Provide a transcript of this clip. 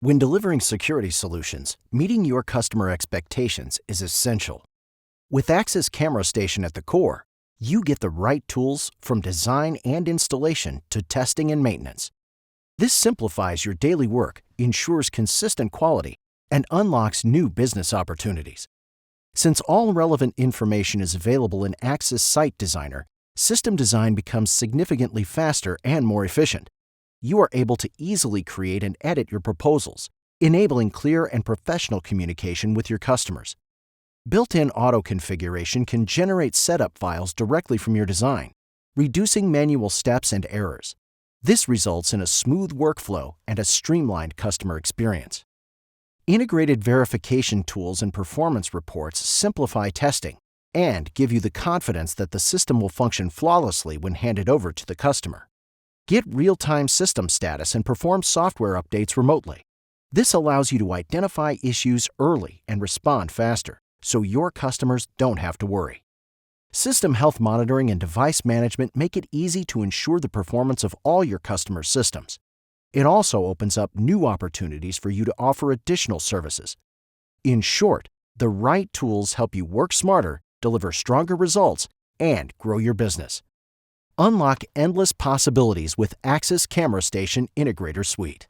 When delivering security solutions, meeting your customer expectations is essential. With Axis Camera Station at the core, you get the right tools from design and installation to testing and maintenance. This simplifies your daily work, ensures consistent quality, and unlocks new business opportunities. Since all relevant information is available in Axis Site Designer, system design becomes significantly faster and more efficient. You are able to easily create and edit your proposals, enabling clear and professional communication with your customers. Built-in auto-configuration can generate setup files directly from your design, reducing manual steps and errors. This results in a smooth workflow and a streamlined customer experience. Integrated verification tools and performance reports simplify testing and give you the confidence that the system will function flawlessly when handed over to the customer. Get real-time system status and perform software updates remotely. This allows you to identify issues early and respond faster, so your customers don't have to worry. System health monitoring and device management make it easy to ensure the performance of all your customers' systems. It also opens up new opportunities for you to offer additional services. In short, the right tools help you work smarter, deliver stronger results, and grow your business. Unlock endless possibilities with Axis Camera Station Integrator Suite.